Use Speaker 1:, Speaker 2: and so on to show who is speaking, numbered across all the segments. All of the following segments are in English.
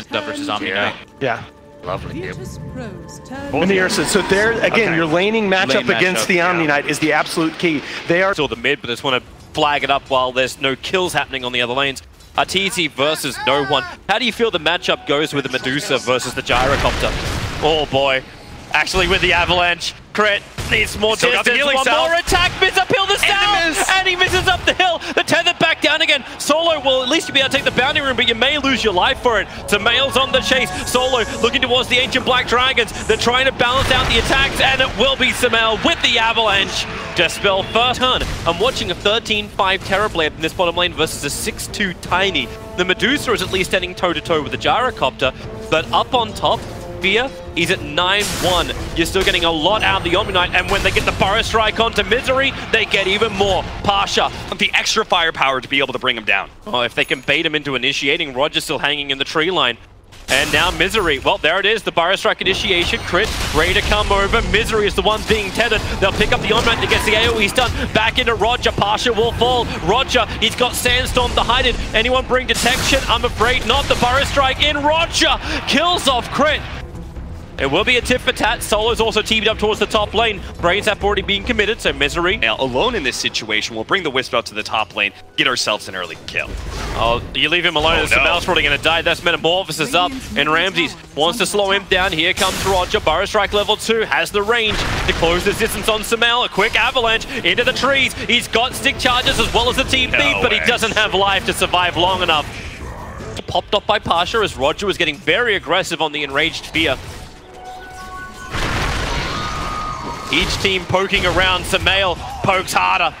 Speaker 1: and stuff versus Omni Knight.
Speaker 2: Yeah.
Speaker 3: Lovely.
Speaker 2: And the Ursa. So there, again, your laning matchup against the Omni Knight is the absolute key. They are
Speaker 4: still the mid, but just want to flag it up while there's no kills happening on the other lanes. Arteezy versus no one. How do you feel the matchup goes with the Medusa versus the Gyrocopter? Oh boy. Actually with the Avalanche. Crit needs more distance. One more attack. Miss uphill the down, and he misses up the hill. The tether back down again. Solo will at least be able to take the bounty room, but you may lose your life for it. Samael's on the chase. Solo looking towards the Ancient Black Dragons. They're trying to balance out the attacks, and it will be Samael with the Avalanche. Dispel first turn. I'm watching a 13-5 Terrorblade in this bottom lane versus a 6-2 Tiny. The Medusa is at least standing toe-to-toe with the Gyrocopter, but up on top, Fear, he's at 9-1. You're still getting a lot out of the Omni Knight, and when they get the Burrow Strike onto Misery, they get even more. Pasha,
Speaker 3: the extra firepower to be able to bring him down.
Speaker 4: Oh, if they can bait him into initiating, Roger's still hanging in the tree line. And now Misery, well, there it is, the Burrow Strike initiation, Crit, ready to come over. Misery is the one being tethered. They'll pick up the Omni Knight that gets the AoE stun. Back into Roger, Pasha will fall. Roger, he's got Sandstorm to hide it. Anyone bring detection? I'm afraid not. The Burrow Strike in, Roger kills off Crit. It will be a tit for tat. Solo's also teamed up towards the top lane. Brains have already been committed, so Misery.
Speaker 3: Now, alone in this situation, we'll bring the Wisp out to the top lane, get ourselves an early kill.
Speaker 4: Oh, you leave him alone, Samael's probably going to die. That's Metamorphosis up, and Ramses wants to slow him down. Here comes Roger. Burrow Strike level 2 has the range to close the distance on Samael. A quick avalanche into the trees. He's got stick charges as well as the TP, but he doesn't have life to survive long enough. Popped off by Pasha as Roger was getting very aggressive on the enraged Fear. Each team poking around. Samael pokes harder.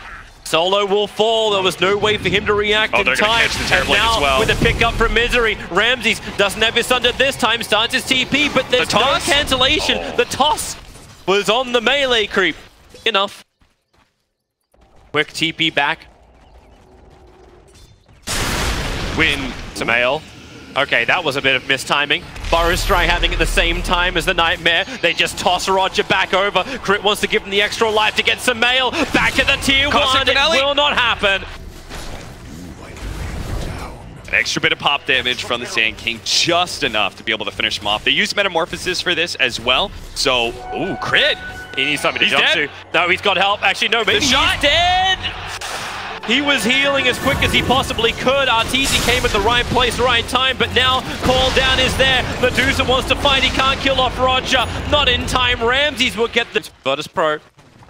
Speaker 4: Solo will fall. There was no way for him to react in time. And now with a pickup from Misery, Ramses doesn't have his thunder this time. Starts his TP, but there's no cancellation. The toss was on the melee creep. Enough. Quick TP back. Win Samael. Okay, that was a bit of mistiming. Burrow Strike having it at the same time as the Nightmare. They just toss Roger back over. Crit wants to give him the extra life to get Samael back to the tier 1. It will not happen.
Speaker 3: An extra bit of pop damage from the Sand King, just enough to be able to finish him off. They used Metamorphosis for this as well. So, ooh, Crit.
Speaker 4: He needs something to jump to. No, he's got help. Actually, no, maybe he's dead. He was healing as quick as he possibly could. Arteezy came at the right place, right time, but now call down is there. Medusa wants to fight. He can't kill off Roger. Not in time. Ramses will get the Virtus.pro.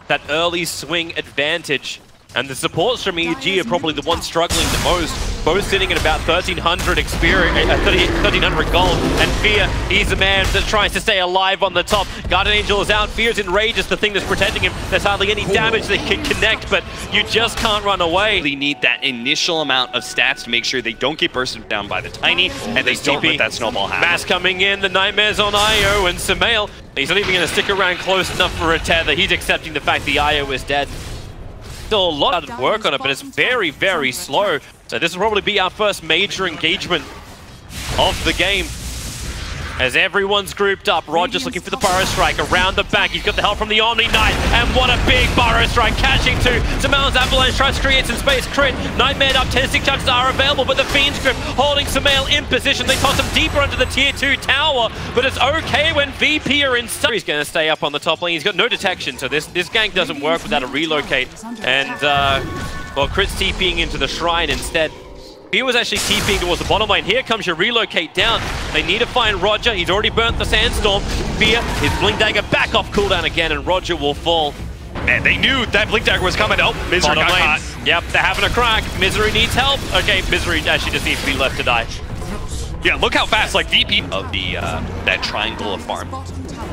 Speaker 4: That early swing advantage. And the supports from EG are probably the ones struggling the most. Both sitting at about 1,300 experience, 1,300 gold. And Fear, he's the man that tries to stay alive on the top. Guardian Angel is out. Fear's enraged is the thing that's protecting him. There's hardly any damage they can connect, but you just can't run away.
Speaker 3: They need that initial amount of stats to make sure they don't get bursted down by the Tiny, and they don't let that snowball happen.
Speaker 4: Mass coming in, the Nightmares on IO, and Samael, he's not even going to stick around close enough for a tether. He's accepting the fact the IO is dead. Still a lot of work on it, but it's very, very slow. So this will probably be our first major engagement of the game. As everyone's grouped up, Roger's looking for the Burrow Strike around the back. He's got the help from the Omni Knight, and what a big Burrow Strike catching to Samael's Avalanche. Tries to create some space. Crit, Nightmare up, 10 stick charges are available, but the Fiend's Grip holding Samael in position. They toss him deeper under the tier 2 tower, but it's okay when VP are inside. He's going to stay up on the top lane. He's got no detection, so this gank doesn't work without a relocate. And, well, Crit's TPing into the shrine instead. He was actually TPing towards the bottom lane. Here comes your relocate down. They need to find Roger. He's already burnt the Sandstorm. Fear, his Blink Dagger back off cooldown again, and Roger will fall.
Speaker 3: And they knew that Blink Dagger was coming. Oh, Misery got caught.
Speaker 4: Yep, they're having a crack. Misery needs help. Okay, Misery actually just needs to be left to die.
Speaker 3: Yeah, look how fast, like, VP of the that triangle of farm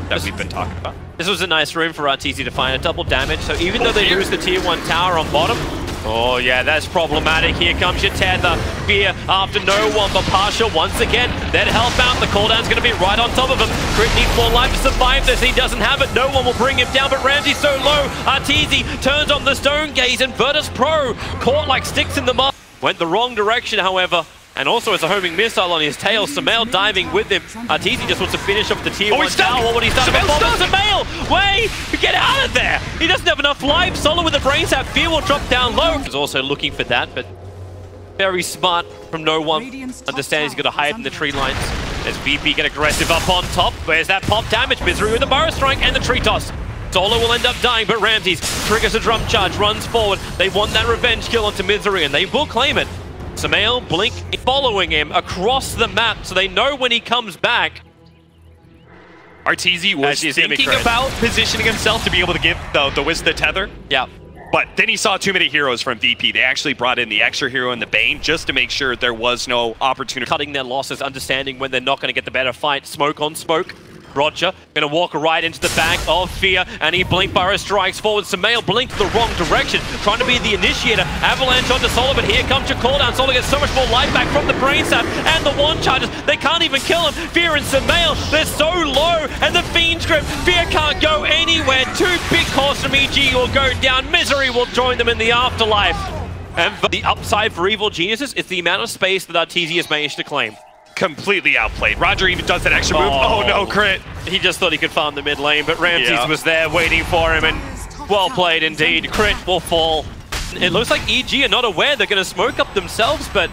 Speaker 3: that we've been talking about.
Speaker 4: This was a nice room for Arteezy to find a double damage. So even though they lose the tier 1 tower on bottom, oh yeah, that's problematic. Here comes your tether. Fear after no one, but Pasha once again. Then help out. The cooldown's going to be right on top of him. Crit needs more life to survive this. He doesn't have it. No one will bring him down, but Ramsey's so low. Arteezy turns on the Stone Gaze, and Virtus.pro caught like sticks in the mud. Went the wrong direction, however. And also as a homing missile on his tail, Samael diving with him. Arteezy just wants to finish off the tier 1 tower. What would he start before? Samael! Wait! Get out of there! He doesn't have enough life. Solo with the brain sap. Fear will drop down low. He's also looking for that, but very smart from no one. Understands he's got to hide in the tree lines. As VP get aggressive up on top. Where's that pop damage? Misery with the Burrow Strike and the tree toss. Solo will end up dying, but Ramses triggers a drum charge, runs forward. They want that revenge kill onto Misery, and they will claim it. Samael, Blink following him across the map, so they know when he comes back.
Speaker 3: Arteezy was thinking about positioning himself to be able to give the Wiz the tether.
Speaker 4: Yeah.
Speaker 3: But then he saw too many heroes from VP. They actually brought in the extra hero in the Bane just to make sure there was no opportunity.
Speaker 4: Cutting their losses, understanding when they're not going to get the better fight. Smoke on smoke. Roger going to walk right into the back of Fear, and he Blink Burrow strikes forward. Samael blinked the wrong direction, trying to be the initiator. Avalanche onto Solo, but here comes your cooldown. Solo gets so much more life back from the brain sap and the one charges. They can't even kill him. Fear and Samael, they're so low, and the Fiend's Grip. Fear can't go anywhere. Two big calls from EG will go down. Misery will join them in the afterlife. And the upside for Evil Geniuses is the amount of space that Arteezy has managed to claim.
Speaker 3: Completely outplayed. Roger even does that extra move. Oh no, crit.
Speaker 4: He just thought he could farm the mid lane, but Ramses was there waiting for him, and well played indeed. Crit will fall. It looks like EG are not aware they're going to smoke up themselves, but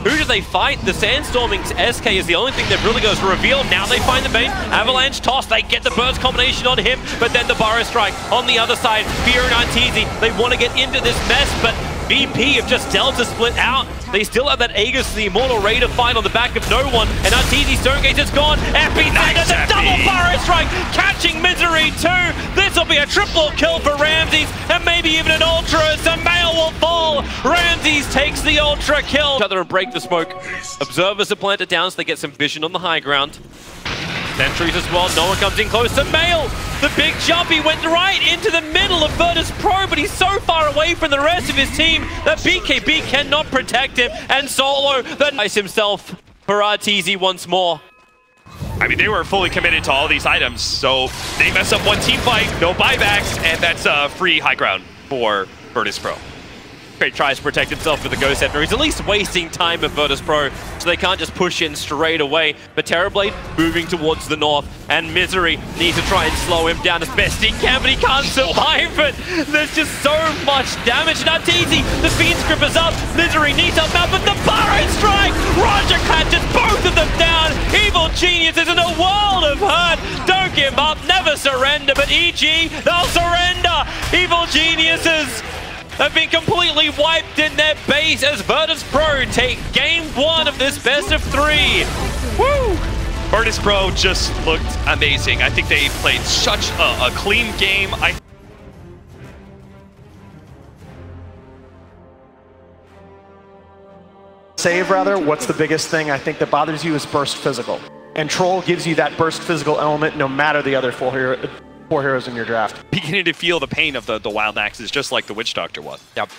Speaker 4: who do they fight? The Sandstorming SK is the only thing that really goes to reveal. Now they find the Bane. Avalanche toss. They get the burst combination on him, but then the Burrow Strike on the other side. Fear and Arteezy, they want to get into this mess, but VP have just Delta split out. They still have that Aegis, the Immortal Raider fight on the back of no one, and Arteezy Stonegate is gone. Epi, nice, the double Burrow Strike, catching Misery too. This will be a triple kill for Ramses, and maybe even an Ultra. Samael will fall. Ramses takes the Ultra kill. Other and break the smoke. Observers are planted down so they get some vision on the high ground. Sentries as well, no one comes in close. Samael, the big jump, he went right into the middle of Virtus.pro, but he's so far away from the rest of his team that BKB cannot protect him, and Solo that nice himself for Arteezy once more.
Speaker 3: I mean, they were fully committed to all these items, so they mess up one team fight, no buybacks, and that's free high ground for Virtus.pro.
Speaker 4: Crit tries to protect himself with the Ghost Scepter. He's at least wasting time at Virtus.pro, so they can't just push in straight away. But Terrorblade moving towards the north, and Misery needs to try and slow him down as best he can, but he can't survive it. There's just so much damage. Not easy. The Fiend's Grip is up. Misery needs help out, but the Burrow Strike! Roger catches both of them down. Evil Genius is in a world of hurt. Don't give up, never surrender, but EG, they'll surrender. Evil Geniuses have been completely wiped in their base as Virtus.pro take game one of this best of three. Woo!
Speaker 3: Virtus.pro just looked amazing. I think they played such a clean game.
Speaker 2: Save rather, what's the biggest thing I think that bothers you is burst physical. And Troll gives you that burst physical element no matter the other four heroes in your draft.
Speaker 3: Beginning to feel the pain of the Wild Axes, just like the Witch Doctor was.
Speaker 4: Yep.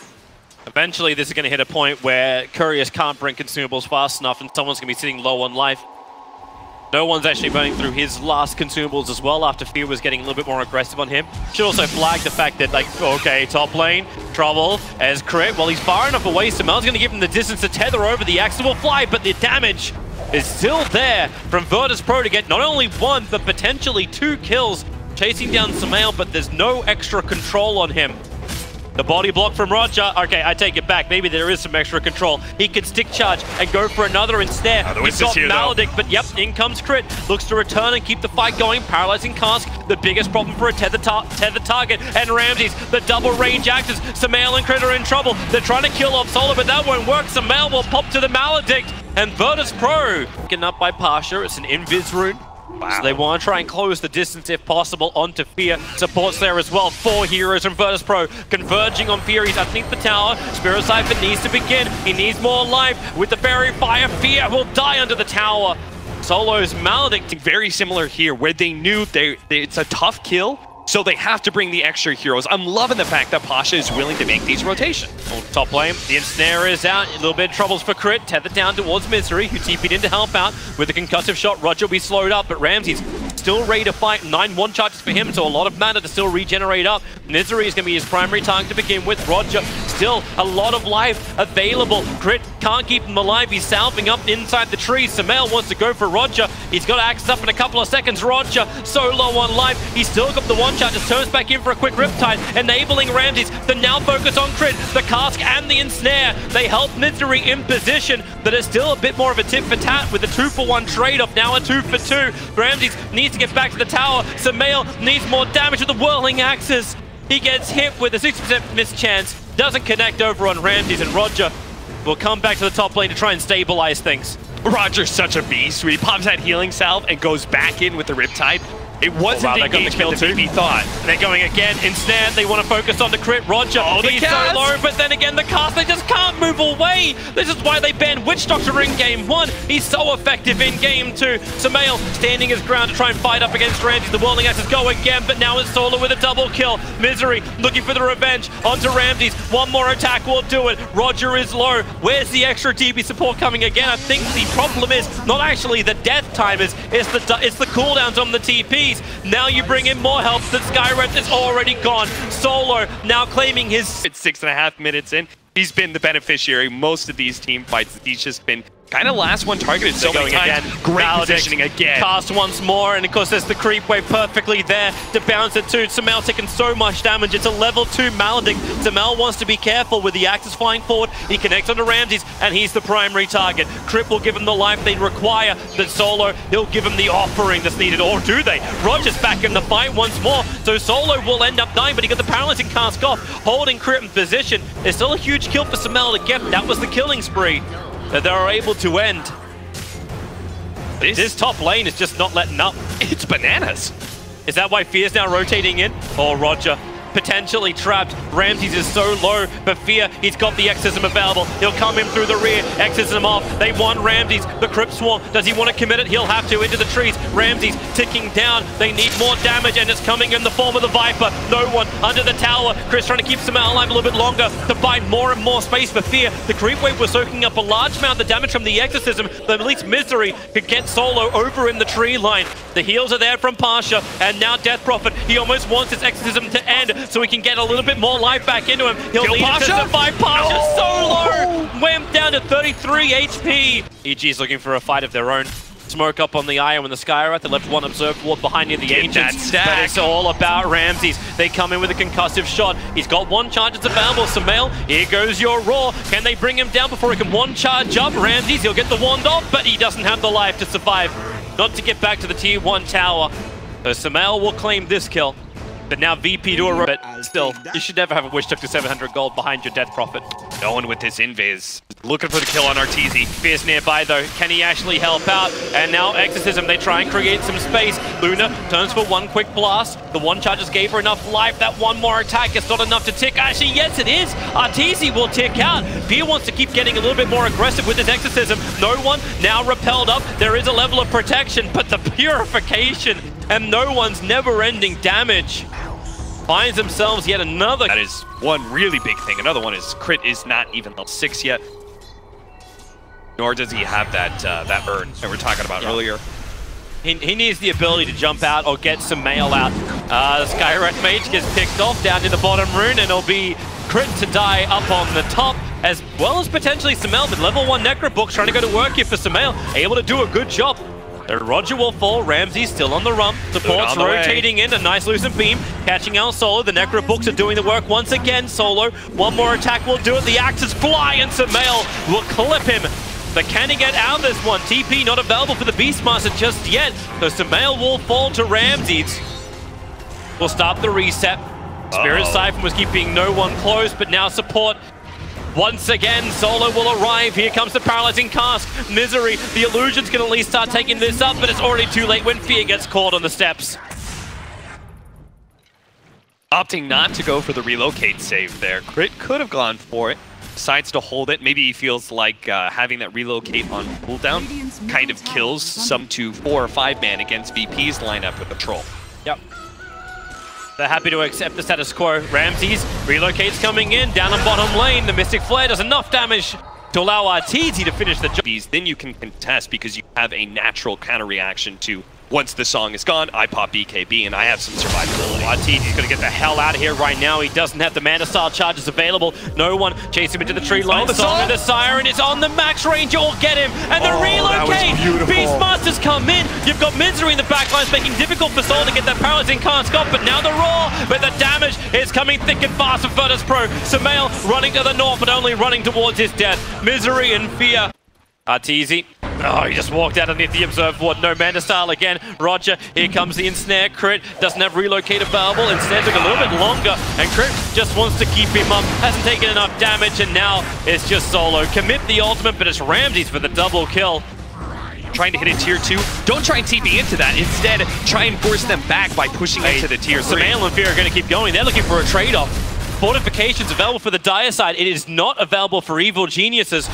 Speaker 4: Eventually, this is going to hit a point where Couriers can't bring consumables fast enough, and someone's going to be sitting low on life. No one's actually burning through his last consumables as well after Fear was getting a little bit more aggressive on him. Should also flag the fact that, like, okay, top lane, trouble as Crit. Well, he's far enough away, Samael's going to give him the distance to tether over. The axe will fly, but the damage is still there from Virtus.pro to get not only one, but potentially two kills. Chasing down Samael, but there's no extra control on him. The body block from Roger. Okay, I take it back. Maybe there is some extra control. He could stick charge and go for another instead. He's got Maledict, but yep, in comes Crit. Looks to return and keep the fight going. Paralyzing Cask, the biggest problem for a tether target. And Ramses, the double range axes. Samael and Crit are in trouble. They're trying to kill off Solo, but that won't work. Samael will pop to the Maledict. And Virtus.pro getting up by Pasha. It's an Invis rune. Wow. So they want to try and close the distance if possible onto Fear. Supports there as well. 4 heroes from Virtus.pro converging on Fear. He's underneath the tower. Spirit Siphon needs to begin. He needs more life. With the Fairy Fire, Fear will die under the tower. Solo's Maledict.
Speaker 3: Very similar here, where they knew it's a tough kill, so they have to bring the extra heroes. I'm loving the fact that Pasha is willing to make these rotations.
Speaker 4: Top lane, the Ensnare is out. A little bit of troubles for Crit. Tethered down towards Misery, who TP'd in to help out. With a concussive shot, Roger will be slowed up, but Ramses still ready to fight. 9-1 charges for him, so a lot of mana to still regenerate up. Misery is going to be his primary target to begin with. Roger, still a lot of life available. Crit can't keep him alive. He's salving up inside the trees. Sumail wants to go for Roger. He's got Axes up in a couple of seconds. Roger so low on life. He's still got the one shot, just turns back in for a quick Riptide, enabling Ramses to now focus on crit, the cask and the ensnare. They help Misery in position, but it's still a bit more of a tit for tat with a 2-for-1 trade-off, now a 2-for-2. Ramses needs to get back to the tower. Sumail needs more damage with the whirling axes. He gets hit with a 60% miss chance, doesn't connect over on Ramses, and Roger will come back to the top lane to try and stabilize things.
Speaker 3: Roger's such a beast. He pops that healing salve and goes back in with the Riptide. It wasn't the engagement that VP thought.
Speaker 4: They're going again. Instead, they want to focus on the crit. Roger, he's so low, but then again, the cast, they just can't move away. This is why they banned Witch Doctor in Game 1. He's so effective in Game 2. Sumail standing his ground to try and fight up against Ramses. The whirling axes go again, but now it's Solo with a double kill. Misery looking for the revenge onto Ramses. One more attack will do it. Roger is low. Where's the extra DB support coming again? I think the problem is not actually the death timers, it's the cooldowns on the TPs. Now you bring in more help. The Skyrept is already gone. Solo now claiming his...
Speaker 3: It's 6.5 minutes in. He's been the beneficiary most of these team fights. He's just been kind of last one targeted so many times.
Speaker 4: Again.
Speaker 3: Great
Speaker 4: Valdic
Speaker 3: positioning again.
Speaker 4: Cast once more, and of course there's the creep wave perfectly there to bounce it to. Sumail taking so much damage. It's a level 2 Maledict. Sumail wants to be careful with the axes flying forward. He connects onto Ramses, and he's the primary target. Crip will give him the life they require. The Solo, he'll give him the offering that's needed. Or do they? Roger's back in the fight once more, so Solo will end up dying, but he got the paralyzing cask off, holding Crip in position. There's still a huge kill for Sumail to get. That was the killing spree that they were able to end. This top lane is just not letting up.
Speaker 3: It's bananas.
Speaker 4: Is that why Fear's now rotating in? Oh, Roger. Potentially trapped. Ramses is so low, but Fear, he's got the Exorcism available. He'll come in through the rear, Exorcism off. They want Ramses, the Crypt Swarm. Does he want to commit it? He'll have to into the trees. Ramses ticking down. They need more damage, and it's coming in the form of the Viper. No one under the tower. Chris trying to keep Sumail alive a little bit longer to buy more and more space for Fear. The creep wave was soaking up a large amount of the damage from the Exorcism, but at least Misery could get Solo over in the tree line. The heals are there from Pasha, and now Death Prophet. He almost wants his Exorcism to end so he can get a little bit more life back into him. He'll need it to survive. Pasha so low! Went down to 33 HP. EG's looking for a fight of their own. Smoke up on the Io and the Skyrath. They left one observed ward behind near the Ancients. But it's all about Ramses. They come in with a concussive shot. He's got one charge that's available. Sumail, here goes your Roar. Can they bring him down before he can one charge up? Ramses, he'll get the wand off, but he doesn't have the life to survive. Not to get back to the tier 1 tower. So Sumail will claim this kill. But now VP to a but still, you should never have a Wish Took to 700 gold behind your Death Prophet.
Speaker 3: No one with this invis. Looking for the kill on Arteezy.
Speaker 4: Fierce nearby though. Can he actually help out? And now Exorcism, they try and create some space. Luna turns for one quick blast. The one charge just gave her enough life. That one more attack is not enough to tick. Actually, yes it is. Arteezy will tick out. Fear wants to keep getting a little bit more aggressive with his Exorcism. No one now repelled up. There is a level of protection, but the purification and no one's never-ending damage finds themselves yet another.
Speaker 3: That is one really big thing. Another one is Crit is not even level 6 yet. Nor does he have that that urn that we're talking about earlier.
Speaker 4: He needs the ability to jump out or get some mail out. Skyrath Mage gets picked off down in the bottom rune, and it'll be Crit to die up on the top, as well as potentially Sumail, but level 1 Necrobook trying to go to work here for Sumail, able to do a good job. Roger will fall. Ramsey still on the rump. Support's rotating in. A nice Lucent Beam. Catching out Solo. The Necrobooks are doing the work once again. Solo. One more attack will do it. The axes fly and Sumail will clip him. But can he get out of this one? TP not available for the Beastmaster just yet. So Sumail will fall to Ramses. We'll start the reset. Spirit Siphon was keeping no one close, but now support. Once again, Solo will arrive. Here comes the Paralyzing Cask. Misery. The Illusion's going to at least start taking this up, but it's already too late when Fear gets caught on the steps.
Speaker 3: Opting not to go for the relocate save there. Crit could have gone for it. Decides to hold it. Maybe he feels like having that relocate on cooldown kind of kills some 2, 4, or 5 man against VP's lineup with the Troll.
Speaker 4: Yep. They're happy to accept the status quo. Ramses relocates coming in, down on bottom lane. The Mystic Flare does enough damage to allow Arteezy to finish the job.
Speaker 3: Then you can contest because you have a natural counter reaction to once the song is gone, I pop BKB and I have some survivability.
Speaker 4: He's going to get the hell out of here right now. He doesn't have the mana style charges available. No one chasing him into the tree line.
Speaker 3: the
Speaker 4: Song of the Siren is on the max range. You'll get him. And the relocate. Beastmaster's come in. You've got Misery in the back lines, making it difficult for Soul to get that paralyzing can't stop. But now the roar, but the damage is coming thick and fast for Virtus.pro. Sumail running to the north, but only running towards his death. Misery and fear. Arteezy. Oh, he just walked out underneath the observe ward. No mana style again. Roger, here comes the ensnare. Crit doesn't have relocate available. Ensnare took a little bit longer, and Crit just wants to keep him up. Hasn't taken enough damage, and now it's just Solo. Commit the ultimate, but it's Ramses for the double kill.
Speaker 3: Trying to hit a tier 2. Don't try and TP into that. Instead, try and force them back by pushing into the tier 3.
Speaker 4: Sumail and Fear are going to keep going. They're looking for a trade-off. Fortifications available for the Dire side. It is not available for Evil Geniuses.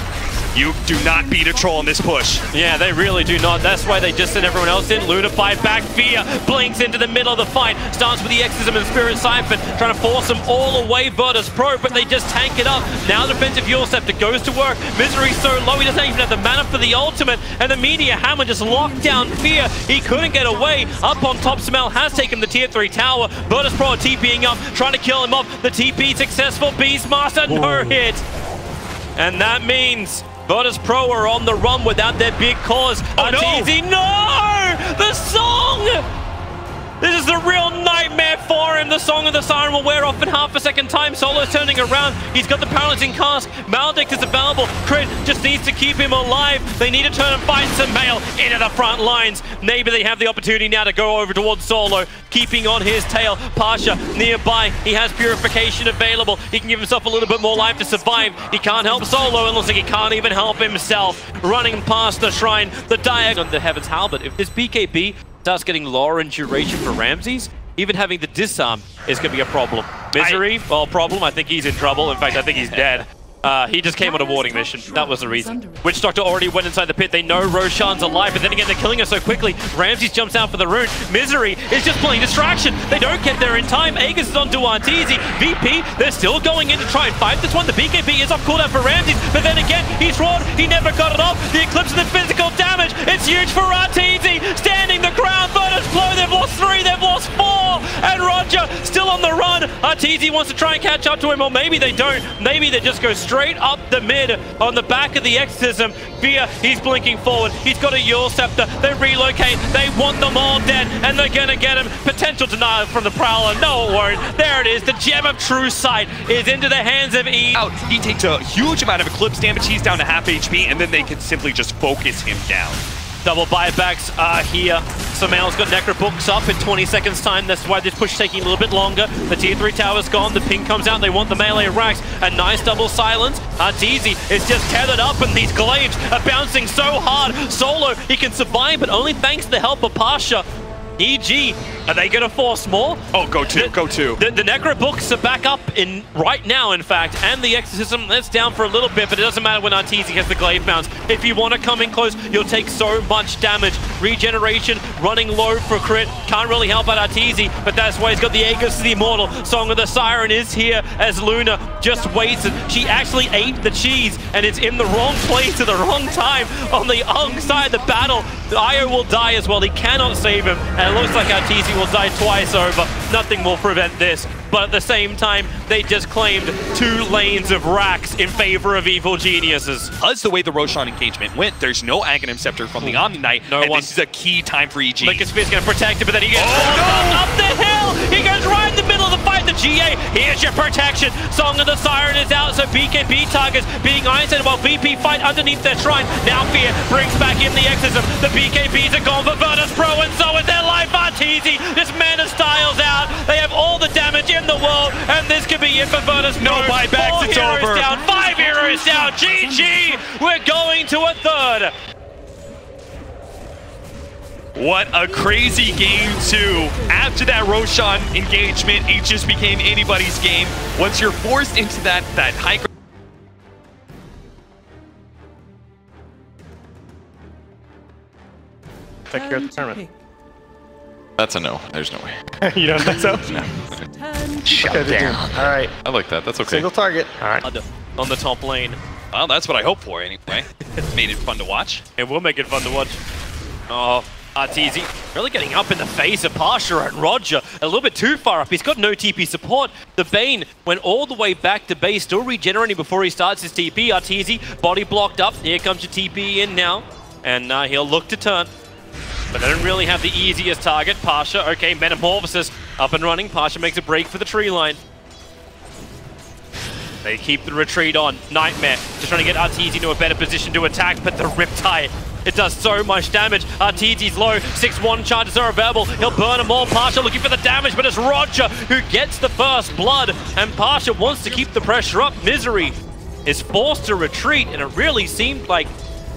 Speaker 3: You do not beat a troll in this push.
Speaker 4: Yeah, they really do not. That's why they just sent everyone else in. Luna fight back. Fear blinks into the middle of the fight. Starts with the Exorcism and Spirit Siphon, trying to force them all away. Virtus.pro, but they just tank it up. Now defensive Yule Scepter goes to work. Misery's so low, he doesn't even have the mana for the ultimate. And the Meteor Hammer just locked down Fear. He couldn't get away. Up on top, Sumail has taken the tier 3 tower. Virtus.pro are TPing up, trying to kill him off. The TP successful. Beastmaster, no hit. And that means Virtus.pro are on the run without their big cause. Arteezy, no! The song! This is the real nightmare for him. The Song of the Siren will wear off in half a second time. Solo's turning around. He's got the paralyzing cast. Maledict is available. Crit just needs to keep him alive. They need to turn and fight Sumail into the front lines. Maybe they have the opportunity now to go over towards Solo, keeping on his tail. Pasha nearby. He has Purification available. He can give himself a little bit more life to survive. He can't help Solo. It looks like he can't even help himself. Running past the shrine. The Diag on the Heaven's Halberd. If this BKB starts getting lower in duration for Ramses, even having the disarm is going to be a problem. Misery, well, problem. I think he's in trouble. In fact, I think he's dead. He just came on a warding mission. That was the reason. Witch Doctor already went inside the pit. They know Roshan's alive, but then again, they're killing her so quickly. Ramses jumps out for the rune. Misery is just playing distraction. They don't get there in time. Aegis is onto Arteezy. VP, they're still going in to try and fight this one. The BKB is off cooldown for Ramses, but then again, he's roared. He never got it off. The Eclipse of the physical damage. It's huge for Arteezy. Standing the ground. Virtus.pro, they've lost 3, they've lost 4. And Roger still on the run. Arteezy wants to try and catch up to him, or maybe they don't. Maybe they just go straight up the mid on the back of the Exorcism. Fear, he's blinking forward. He's got a Yule Scepter. They relocate. They want them all dead, and they're going to get him. Potential denial from the Prowler. No, it won't. There it is. The Gem of True Sight is into the hands of E.
Speaker 3: He takes a huge amount of Eclipse damage. He's down to half HP, and then they can simply just focus him down.
Speaker 4: Double buybacks are here. Sumail's got Necro Books up in 20 seconds time. That's why this push is taking a little bit longer. The tier 3 tower's gone. The ping comes out. They want the melee racks. A nice double silence. Arteezy is just tethered up, and these glaives are bouncing so hard. Solo, he can survive, but only thanks to the help of Pasha. EG, are they going to force more?
Speaker 3: Oh, go two.
Speaker 4: The Necro Books are back up in right now, in fact, and the Exorcism, that's down for a little bit, but it doesn't matter when Arteezy has the glaive bounce. If you want to come in close, you'll take so much damage. Regeneration, running low for Crit, can't really help out Arteezy, but that's why he's got the Aegis of the Immortal. Song of the Siren is here as Luna just waits, and she actually ate the cheese, and it's in the wrong place at the wrong time on the Ung side of the battle. Io will die as well. He cannot save him, and it looks like Arteezy will die twice over. Nothing will prevent this. But at the same time, they just claimed 2 lanes of racks in favor of Evil Geniuses.
Speaker 3: Because the way the Roshan engagement went, there's no Aghanim Scepter from the Omni Knight, and this is a key time for EG.
Speaker 4: Liquor Sphere's going to protect it, but then he gets up the hill! He goes right in the middle of the fight, the GA. Here's your protection. Song of the Siren is out, so BKB targets being isolated while VP fight underneath their shrine. Now Fear brings back in the Exorcism. The BKBs are gone for Virtus.pro, and so is their life. Arteezy, this mana styles out. They have all the damage in the world, and this could be it for Virtus.pro.
Speaker 3: No buybacks, it's over.
Speaker 4: Down, 5 heroes down. GG, we're going to a 3rd.
Speaker 3: What a crazy game 2. After that Roshan engagement, it just became anybody's game. Once you're forced into that high ground.
Speaker 2: Take care of the tournament.
Speaker 1: That's a no. There's no way.
Speaker 2: You don't think so?
Speaker 1: No.
Speaker 2: Shut down. All right.
Speaker 1: I like that. That's okay.
Speaker 2: Single target. All right.
Speaker 4: On the top lane.
Speaker 3: Well, that's what I hope for anyway. Made it fun to watch.
Speaker 4: It will make it fun to watch. Oh, RTZ really getting up in the face of Pasha and Roger. A little bit too far up. He's got no TP support. The Bane went all the way back to base, still regenerating before he starts his TP. RTZ, body blocked up. Here comes your TP in now. And he'll look to turn. But they don't really have the easiest target. Pasha, okay, Metamorphosis up and running. Pasha makes a break for the tree line. They keep the retreat on. Nightmare just trying to get RTZ into a better position to attack, but the Riptide, it does so much damage. RTZ's low, 6-1 charges are available. He'll burn them all. Pasha looking for the damage, but it's Roger who gets the first blood. And Pasha wants to keep the pressure up. Misery is forced to retreat, and it really seemed like,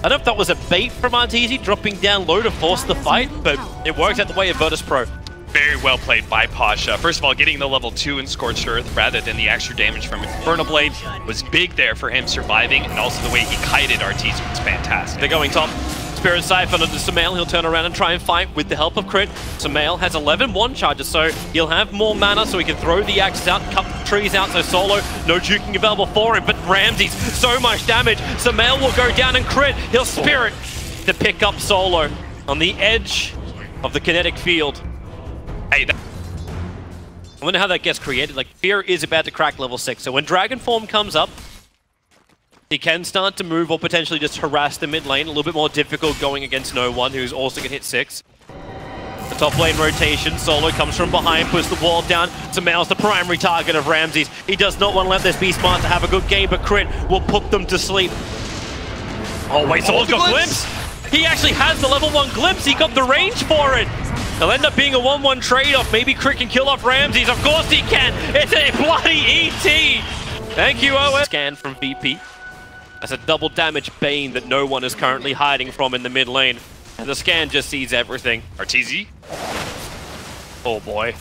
Speaker 4: I don't know if that was a bait from RTZ dropping down low to force the fight, but it works out the way of Virtus.pro.
Speaker 3: Very well played by Pasha. First of all, getting the level 2 in Scorched Earth rather than the extra damage from Infernal Blade was big there for him surviving, and also the way he kited RTZ was fantastic.
Speaker 4: They're going top. Spirit Siphon onto Sumail. He'll turn around and try and fight with the help of Crit. Sumail has 11-1 charges, so he'll have more mana so he can throw the axes out, cut the trees out, so Solo, no juking available for him, but Ramses, so much damage. Sumail will go down and Crit. He'll Spirit to pick up Solo on the edge of the kinetic field. Hey, I wonder how that gets created. Like, Fear is about to crack level 6, so when Dragon Form comes up, he can start to move or potentially just harass the mid lane. A little bit more difficult going against no one, who's also going to hit 6. The top lane rotation, Solo comes from behind, puts the wall down. Sumail's the primary target of Ramses. He does not want to let this Beastmaster have a good game, but Crit will put them to sleep. Oh wait, Solo's got Glimpse! He actually has the level 1 Glimpse, he got the range for it! It'll end up being a 1-1 trade-off. Maybe Crit can kill off Ramses. Of course he can! It's a bloody ET! Thank you, OS. Scan from VP. That's a double damage Bane that no one is currently hiding from in the mid lane. And the scan just sees everything.
Speaker 3: RTZ?
Speaker 4: Oh boy.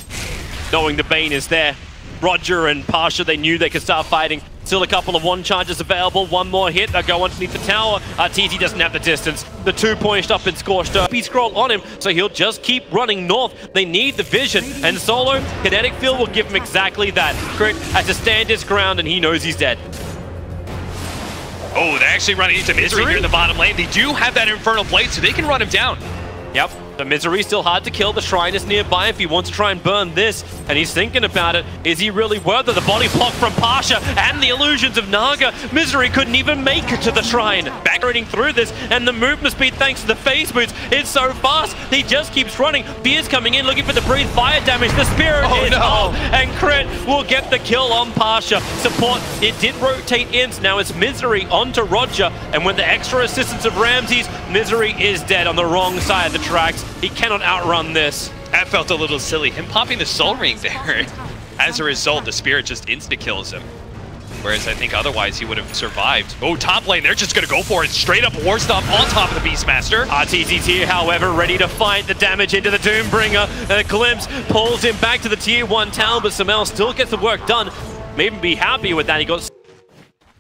Speaker 4: Knowing the Bane is there. Roger and Pasha, they knew they could start fighting. Still a couple of 1 charges available. One more hit, they'll go underneath the tower. RTZ doesn't have the distance. The 2 points up in Scorched Earth. Scroll on him, so he'll just keep running north. They need the vision, and Solo, Kinetic Field will give him exactly that. Crit has to stand his ground, and he knows he's dead.
Speaker 3: Oh, they're actually running into Misery here in the bottom lane. They do have that Infernal Blade, so they can run him down.
Speaker 4: Yep, the Misery's still hard to kill. The Shrine is nearby if he wants to try and burn this. And he's thinking about it. Is he really worth it? The body block from Pasha and the illusions of Naga. Misery couldn't even make it to the Shrine. Backroading through this, and the movement speed thanks to the phase boots. It's so fast, he just keeps running. Fear's coming in, looking for the breathe fire damage. The Spirit is up, and Crit will get the kill on Pasha. Support, it did rotate in, so now it's Misery onto Roger. And with the extra assistance of Ramses, Misery is dead on the wrong side of the tracks. He cannot outrun this.
Speaker 3: That felt a little silly. Him popping the Soul Ring there. As a result, the Spirit just insta-kills him. Whereas I think otherwise he would have survived. Oh, top lane, they're just going to go for it. Straight up War Stomp on top of the Beastmaster.
Speaker 4: RTZ's here, however, ready to fight the damage into the Doombringer. Glimpse pulls him back to the tier 1 town, but Sumail still gets the work done. Maybe be happy with that. He got...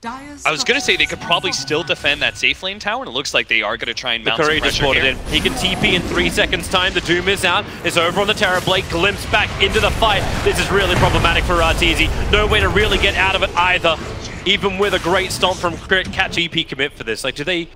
Speaker 3: I was going to say they could probably still defend that safe lane tower, and it looks like they are going to try and mount some pressure here.
Speaker 4: In. He can TP in 3 seconds time. The Doom is out. It's over on the Terror Blade. Glimpse back into the fight. This is really problematic for RTZ. No way to really get out of it either. Even with a great stomp from Crit, catch EP commit for this. Like, do they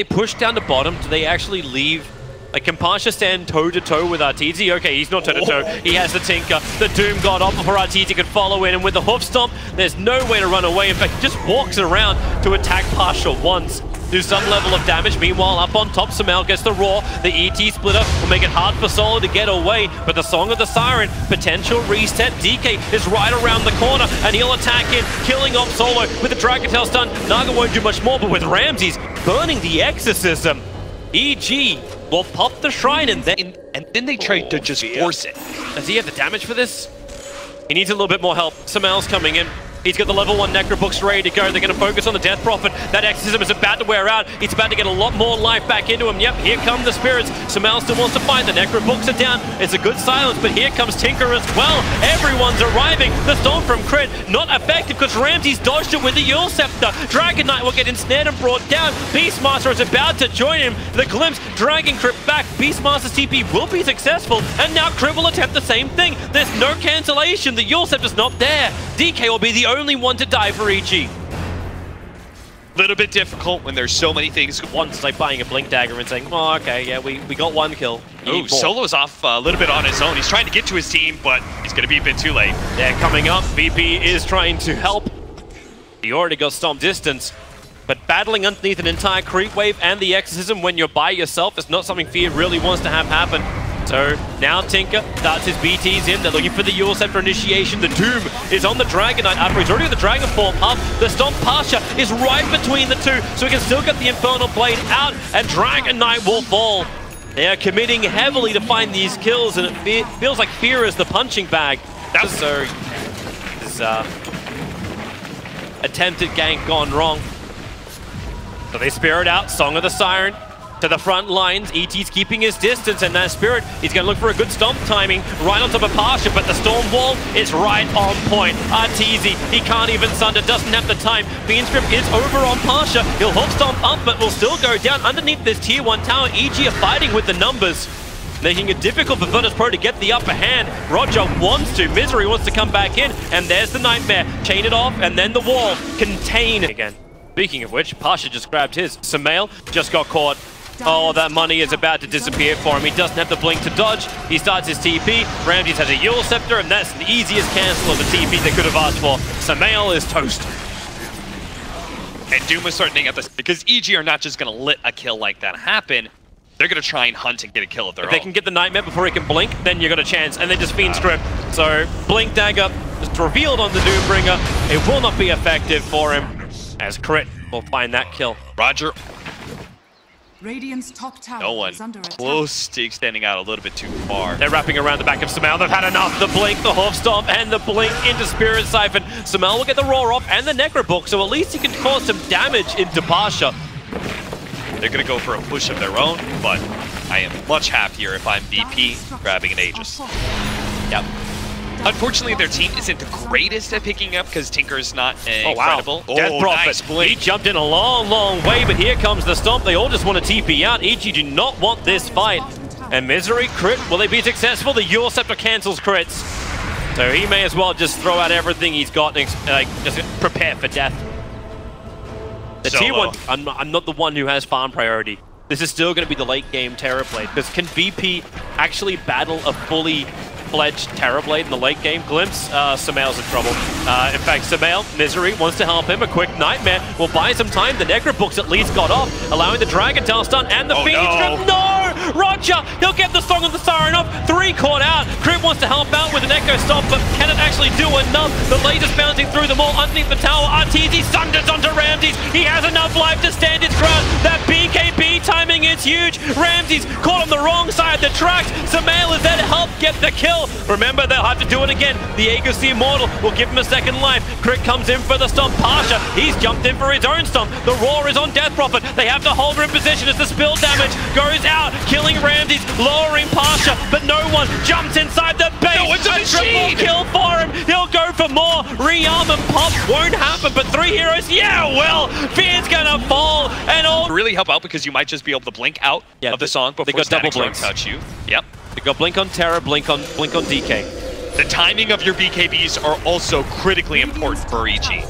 Speaker 4: push down the bottom? Do they actually leave? Like, can Pasha stand toe-to-toe with RTZ? Okay, he's not toe-to-toe. He has the Tinker. The Doom got off before RTZ could follow in, and with the Hoof Stomp, there's no way to run away. In fact, he just walks around to attack Pasha once. Do some level of damage. Meanwhile, up on top, Sumail gets the Roar. The ET Splitter will make it hard for Solo to get away, but the Song of the Siren, potential reset. DK is right around the corner, and he'll attack in, killing off Solo with the Dragon Tail stun. Naga won't do much more, but with Ramses burning the Exorcism, EG will pop the Shrine, and then
Speaker 3: they try to just force it.
Speaker 4: Does he have the damage for this? He needs a little bit more help. Sumail's coming in. He's got the level 1 Necrobooks ready to go. They're going to focus on the Death Prophet. That Exorcism is about to wear out. He's about to get a lot more life back into him. Yep, here come the Spirits. Sumail still wants to fight. The Necrobooks are down. It's a good silence, but here comes Tinker as well. Everyone's arriving. The Storm from Crit, not effective because Ramses dodged it with the Eul Scepter. Dragon Knight will get ensnared and brought down. Beastmaster is about to join him. The Glimpse dragging Crit back. Beastmaster's TP will be successful, and now Crit will attempt the same thing. There's no cancellation. The Eul Scepter's not there. DK will be the only one to die for EG.
Speaker 3: Little bit difficult when there's so many things.
Speaker 4: Once like buying a Blink Dagger and saying, oh, okay, yeah, we got 1 kill.
Speaker 3: Oh, Solo's off a little bit on his own. He's trying to get to his team, but he's going to be a bit too late.
Speaker 4: Yeah, coming up, VP is trying to help. He already got Stomp distance, but battling underneath an entire creep wave and the Exorcism when you're by yourself is not something Fear really wants to have happen. So now Tinker starts his BTs in. They're looking for the Eul Scepter initiation. The Doom is on the Dragon Knight after he's already got the Dragon form up. The Stomp Pasha is right between the two, so he can still get the Infernal Blade out, and Dragon Knight will fall. They are committing heavily to find these kills, and it feels like Fear is the punching bag. So this attempted gank gone wrong. So they Spirit out, Song of the Siren to the front lines. ET's keeping his distance, and that Spirit, he's going to look for a good Stomp timing right on top of Pasha, but the Storm Wall is right on point. Arteezy, he can't even Sunder, doesn't have the time. Fiend's Grip is over on Pasha. He'll hook Stomp up, but will still go down underneath this tier 1 tower. EG are fighting with the numbers, making it difficult for Virtus.pro to get the upper hand. Roger wants to, Misery wants to come back in, and there's the Nightmare. Chain it off, and then the wall. Contain again. Speaking of which, Pasha just grabbed his. Samael just got caught. Oh, that money is about to disappear for him. He doesn't have the blink to dodge. He starts his TP. Ramses has a Eul Scepter, and that's the easiest cancel of the TP they could have asked for. Samael is toast.
Speaker 3: And Doom was starting at this because EG are not just going to let a kill like that happen. They're going to try and hunt and get a kill of their own.
Speaker 4: If they can get the Nightmare before he can blink, then you got a chance. And then just Fiend Strip. So Blink Dagger is revealed on the Doombringer. It will not be effective for him, as Crit will find that kill.
Speaker 3: Roger.
Speaker 5: Radiant's top tower
Speaker 3: No one
Speaker 5: is under attack.
Speaker 3: close to extending out a little bit too far.
Speaker 4: They're wrapping around the back of Samael. They've had enough. The Blink, the Hoof Stomp, and the Blink into Spirit Siphon. Samael will get the Roar off and the Necrobook, so at least he can cause some damage into Pasha.
Speaker 3: They're going to go for a push of their own, but I am much happier if I'm VP grabbing an Aegis.
Speaker 4: Yep.
Speaker 3: Unfortunately, their team isn't the greatest at picking up because Tinker's not incredible.
Speaker 4: Oh, Death Prophet.
Speaker 3: Nice blink.
Speaker 4: He jumped in a long, long way, but here comes the Stomp. They all just want to TP out. EG do not want this fight. And Misery, Crit, will they be successful? The Eul Scepter cancels crits. So he may as well just throw out everything he's got and just prepare for death. The tier 1, I'm not the one who has farm priority. This is still going to be the late game Terrorblade, because can VP actually battle a fully fledged Terrorblade in the late game? Glimpse, Samael's in trouble. In fact, Samael, Misery, wants to help him. A quick Nightmare will buy some time. The Necrobook's at least got off, allowing the Dragon Tail stun and the Fiend Strip. No! Roger! He'll get the Song of the Siren up. 3 caught out. Crit wants to help out with an Echo Stomp, but can it actually do enough? The laser's bouncing through them all underneath the tower. Arteezy sunders onto Ramses. He has enough life to stand his ground. That BKB timing is huge. Ramses caught on the wrong side of the tracks. Samael is there to help get the kill. Remember, they'll have to do it again. The Aegis the Immortal will give him a second life. Crit comes in for the Stomp. Pasha, he's jumped in for his own Stomp. The Roar is on Death Prophet. They have to hold her in position as the spill damage goes out, killing Ramses, lowering Pasha, but no one jumps inside the base.
Speaker 3: No, it's a
Speaker 4: triple kill for him. He'll go for more. Rearm and pop won't happen, but 3 heroes, yeah, well, Fear's gonna fall, and all
Speaker 3: really help out because you might just be able to blink out of the song before Static Storm touch you. Yep.
Speaker 4: They got Blink on Terra, Blink on DK.
Speaker 3: The timing of your BKBs are also critically important for EG.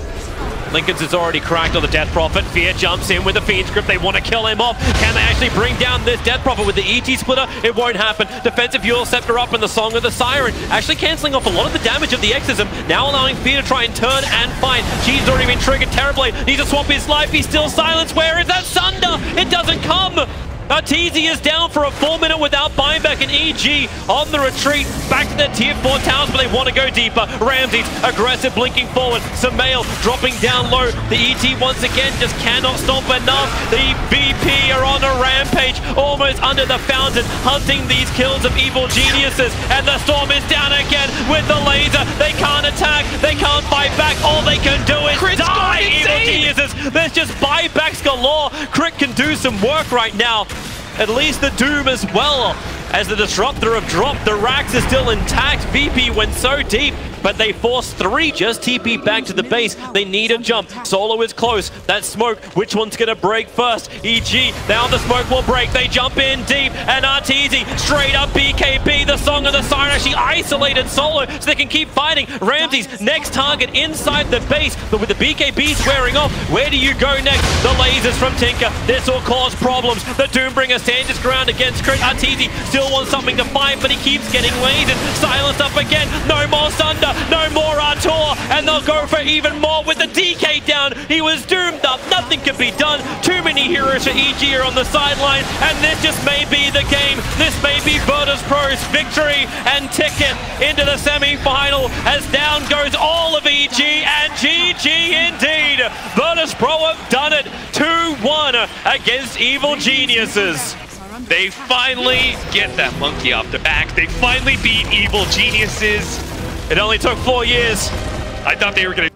Speaker 4: Lincoln's is already cracked on the Death Prophet. Fear jumps in with the Fiend Script. They want to kill him off. Can they actually bring down this Death Prophet with the ET splitter? It won't happen. Defensive Eul Scepter up and the Song of the Siren, actually cancelling off a lot of the damage of the Exorcism, now allowing Fear to try and turn and fight. She's already been triggered. Terrorblade needs to swap his life. He's still silenced. Where is that Sunder? It doesn't come. Arteezy is down for a 4 minute without buyback, and EG on the retreat back to their tier 4 towers, but they want to go deeper. Ramses aggressive, blinking forward. Samael dropping down low. The ET once again just cannot stop enough. The VP are on a rampage, almost under the fountain, hunting these kills of evil geniuses. And the Storm is down again with the laser. They can't attack. They can't fight back. All they can do is die, evil geniuses. There's just buybacks galore. Crit can do some work right now. At least the Doom as well, as the Disruptor have dropped. The Rax is still intact. VP went so deep, but they forced 3. Just TP back to the base. They need a jump. Solo is close. That smoke, which one's going to break first? EG, now the smoke will break. They jump in deep, and Arteezy straight up BKB. The Song on the side, actually isolated solo, so they can keep fighting. Ramsey's next target inside the base, but with the BKBs wearing off, where do you go next? The lasers from Tinker, this will cause problems. The Doombringer stands his ground against Crit. Arteezy still wants something to fight, but he keeps getting lasered. Silenced up again, no more Sunder, no more Artur, and they'll go for even more with the DK down. He was doomed up, nothing can be done. Too many heroes for EG are on the sideline, and this just may be the game. This may be Virtus.pro's victory and ticket into the semi-final, as down goes all of EG, and GG indeed. Virtus.pro have done it 2-1 against Evil Geniuses.
Speaker 3: They finally get that monkey off their back. They finally beat Evil Geniuses.
Speaker 4: It only took 4 years.
Speaker 3: I thought they were going to